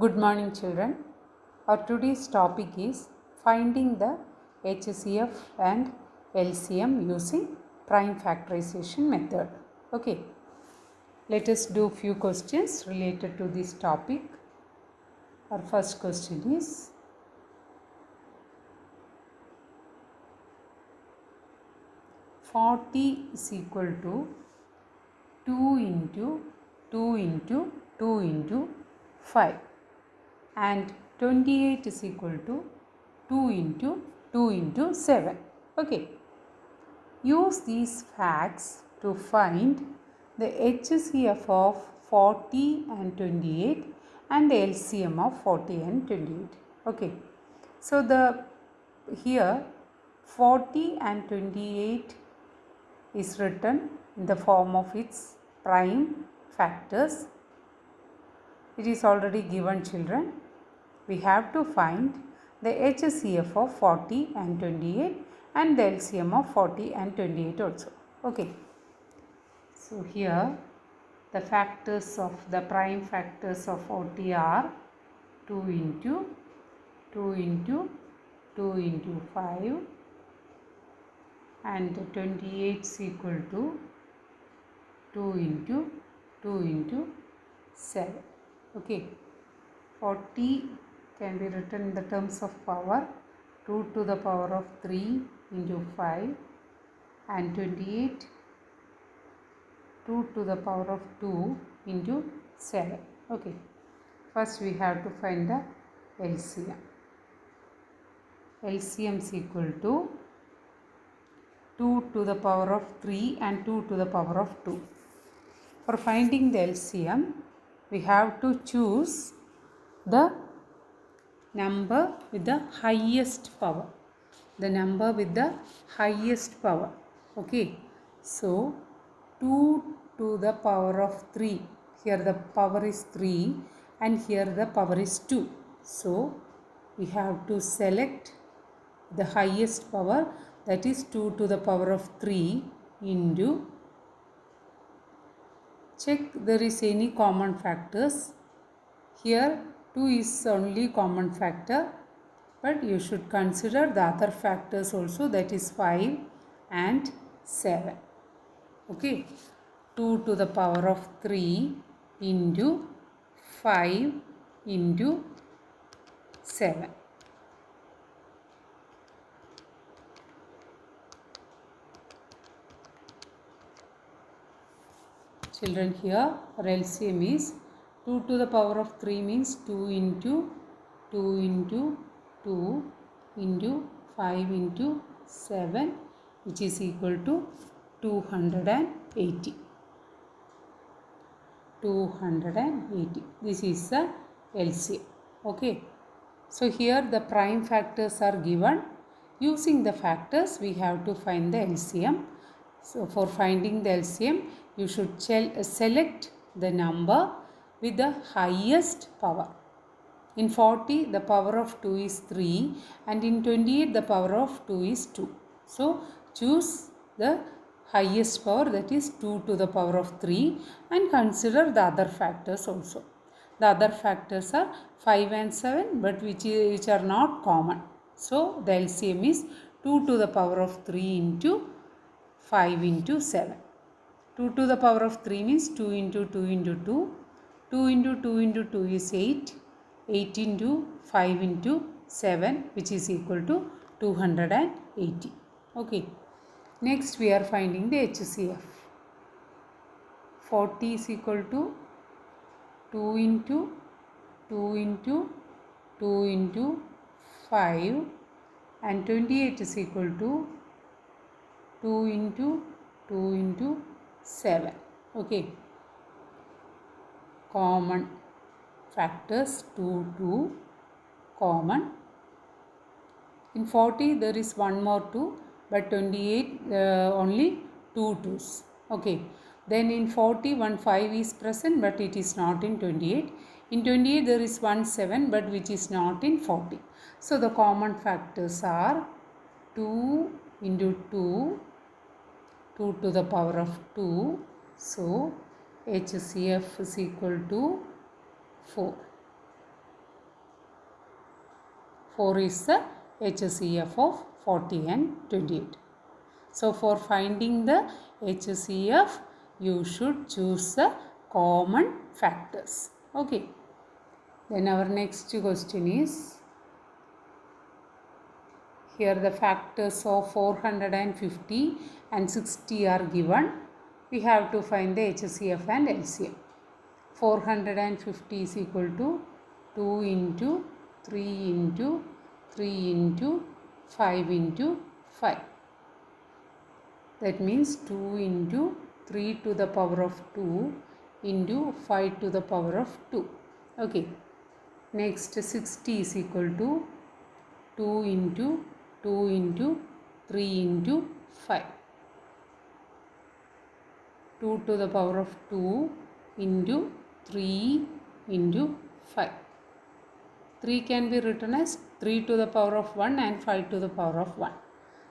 Good morning, children. Our today's topic is finding the HCF and LCM using prime factorization method. Okay, let us do few questions related to this topic. Our first question is, "40 is equal to 2 into 2 into 2 into 5 and 28 is equal to 2 into 2 into 7. Okay. Use these facts to find the HCF of 40 and 28 and the LCM of 40 and 28. Okay. So here 40 and 28 is written in the form of its prime factors. It is already given, children. We have to find the HCF of 40 and 28 and the LCM of 40 and 28 also. Okay. So here the factors of the prime factors of 40 are 2 into 2 into 2 into 5 and 28 is equal to 2 into 2 into 7. Okay. 40 can be written in the terms of power 2 to the power of 3 into 5 and 28 2 to the power of 2 into 7. Okay. First we have to find the LCM. LCM is equal to 2 to the power of 3 and 2 to the power of 2. For finding the LCM, we have to choose the number with the highest power. The number with the highest power. Okay. So 2 to the power of 3. Here the power is 3 and here the power is 2. So we have to select the highest power, that is 2 to the power of 3 into, check there is any common factors. Here 2 is only common factor, but you should consider the other factors also, that is 5 and 7. Okay. 2 to the power of 3 into 5 into 7. Children, here our LCM is 2 to the power of 3 means 2 into 2 into 2 into 5 into 7, which is equal to 280. 280. This is the LCM. Okay. So here the prime factors are given. Using the factors we have to find the LCM. So for finding the LCM, you should select the number with the highest power. In 40 the power of 2 is 3 and in 28 the power of 2 is 2. So choose the highest power, that is 2 to the power of 3, and consider the other factors also. The other factors are 5 and 7, but which are not common. So the LCM is 2 to the power of 3 into 5 into 7. 2 to the power of 3 means 2 into 2 into 2. 2 into 2 into 2 is 8. 8 into 5 into 7, which is equal to 280. Okay. Next we are finding the HCF. 40 is equal to 2 into 2 into 2 into 5 and 28 is equal to 2 into 2 into 7. Okay. Common factors 2 common. In 40 there is one more 2, but 28 only 2 2's. Okay. Then in 40 1 5 is present, but it is not in 28. In 28 there is 1 7, but which is not in 40. So the common factors are 2 into 2, 2 to the power of 2. So HCF is equal to 4. 4 is the HCF of 40 and 28. So for finding the HCF, you should choose the common factors. Okay. Then our next question is, here the factors of 450 and 60 are given. We have to find the HCF and LCM. 450 is equal to 2 into 3 into 3 into 5 into 5. That means 2 into 3 to the power of 2 into 5 to the power of 2. Okay. Next 60 is equal to 2 into 2 into 3 into 5. 2 to the power of 2 into 3 into 5. 3 can be written as 3 to the power of 1 and 5 to the power of 1.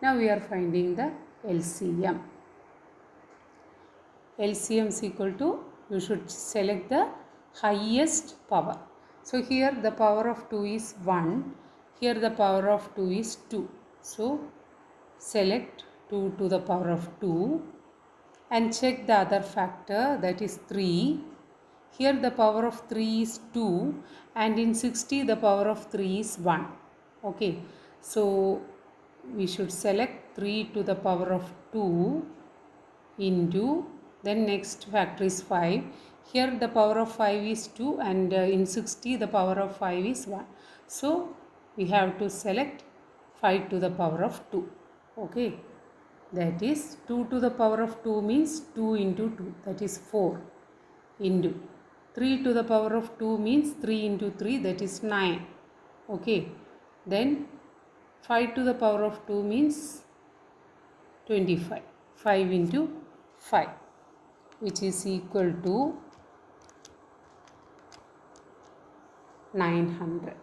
Now we are finding the LCM. LCM is equal to, you should select the highest power. So here the power of 2 is 1. Here the power of 2 is 2. So select 2 to the power of 2 and check the other factor, that is 3. Here the power of 3 is 2 and in 60 the power of 3 is 1. Okay. So we should select 3 to the power of 2 into, then next factor is 5. Here the power of 5 is 2 and in 60 the power of 5 is 1. So we have to select 5 to the power of 2. Okay. That is 2 to the power of 2 means 2 into 2, that is 4, into 3 to the power of 2 means 3 into 3, that is 9. Okay. Then 5 to the power of 2 means 25. 5 into 5, which is equal to 900.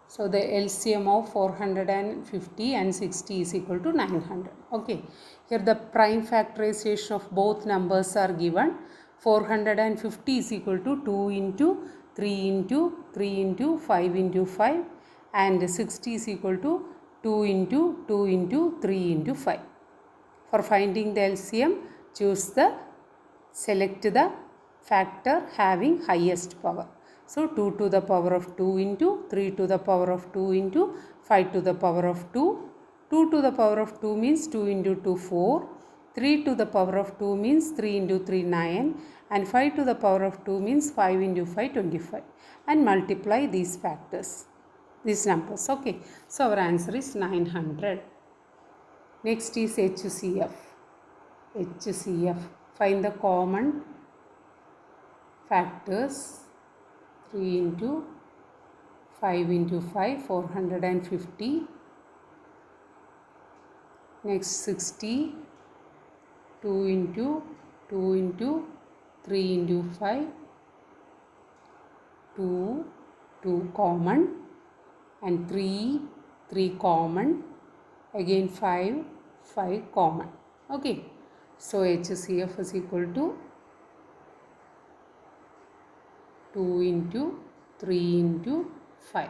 So the LCM of 450 and 60 is equal to 900. Okay. Here the prime factorization of both numbers are given. 450 is equal to 2 into 3 into 3 into 5 into 5 and 60 is equal to 2 into 2 into 3 into 5. For finding the LCM, select the factor having highest power. So 2 to the power of 2 into 3 to the power of 2 into 5 to the power of 2. 2 to the power of 2 means 2 into 2 4. 3 to the power of 2 means 3 into 3 9. And 5 to the power of 2 means 5 into 5 25. And multiply these factors, these numbers. Okay. So our answer is 900. Next is HCF. HCF. Find the common factors. 3 into 5 into 5, 450. Next 60. 2 into 2 into 3 into 5. 2, 2 common. And 3, 3 common. Again 5, 5 common. Okay. So HCF is equal to 2 into 3 into 5.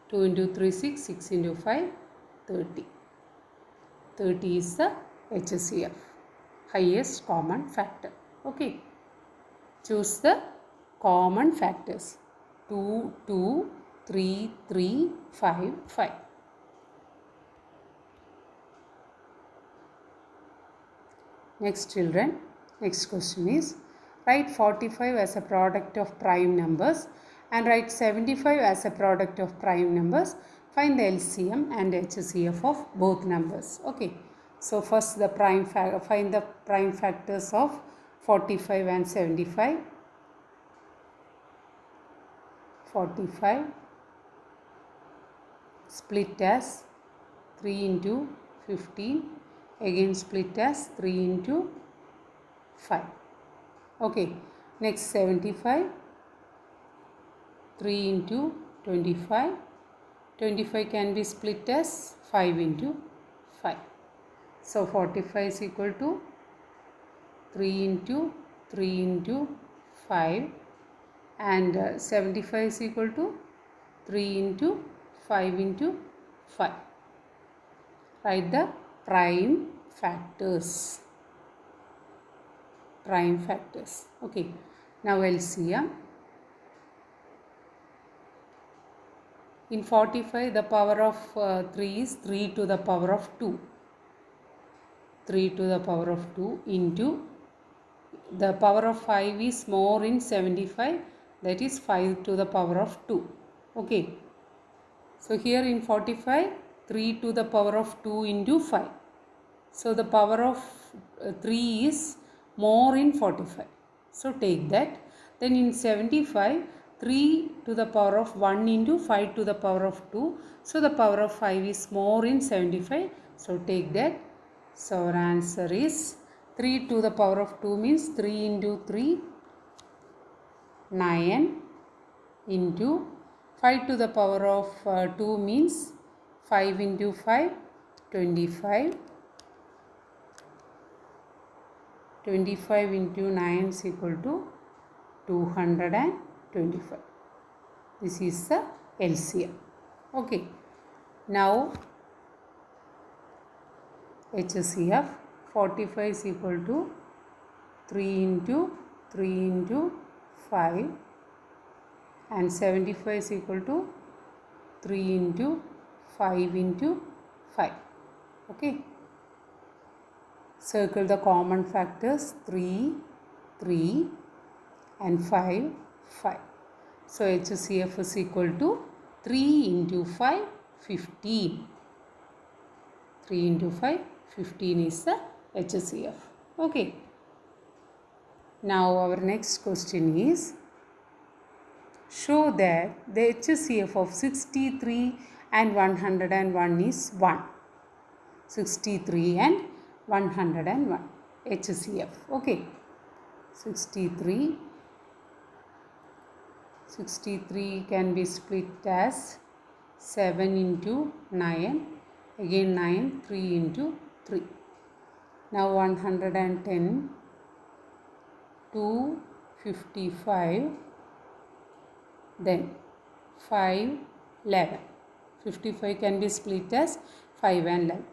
2 into 3 6, 6 into 5 30. 30 is the HCF, highest common factor. Okay. Choose the common factors. 2, 2, 3, 3, 5, 5. Next children, next question is, write 45 as a product of prime numbers and write 75 as a product of prime numbers. Find the LCM and HCF of both numbers. Okay. So first the find the prime factors of 45 and 75. 45 split as 3 into 15. Again split as 3 into 5. Okay. Next 75. 3 into 25. 25 can be split as 5 into 5. So 45 is equal to 3 into 3 into 5 and 75 is equal to 3 into 5 into 5. Write the prime factors. Prime factors. Okay. Now LCM. In 45, the power of 3 is 3 to the power of 2. 3 to the power of 2 into the power of 5 is more in 75, that is 5 to the power of 2. Okay. So here in 45, 3 to the power of 2 into 5. So the power of 3 is more in 45. So take that. Then in 75, 3 to the power of 1 into 5 to the power of 2. So the power of 5 is more in 75. So take that. So our answer is 3 to the power of 2 means 3 into 3, 9 into 5 to the power of 2 means 5 into 5, 25. 25 into 9 is equal to 225. This is the LCM. Okay. Now HCF 45 is equal to 3 into 3 into 5 and 75 is equal to 3 into 5 into 5. Okay. Circle the common factors 3, 3 and 5, 5. So HCF is equal to 3 into 5, 15. 3 into 5, 15 is the HCF. Okay. Now our next question is, show that the HCF of 63 and 101 is 1. 63 and 101 HCF. Okay. 63 can be split as 7 into 9, again 9, 3 into 3. Now 110, 255, then 5, 11. 55 can be split as 5 and 11.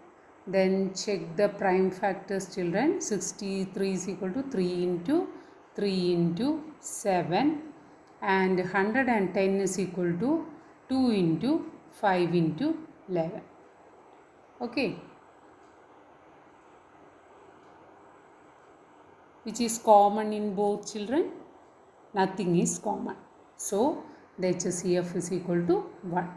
Then check the prime factors, children. 63 is equal to 3 into 7 and 110 is equal to 2 into 5 into 11. Okay. Which is common in both, children? Nothing is common. So the HCF is equal to 1.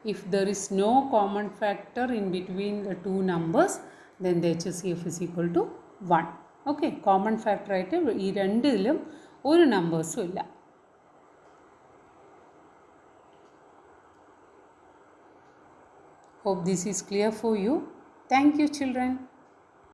If there is no common factor in between the two numbers, then the HCF is equal to 1. Okay. Common factor ആയിട്ട് ഈ രണ്ടിലും ഒരു നമ്പേഴ്സും ഇല്ല. Hope this is clear for you. Thank you, children.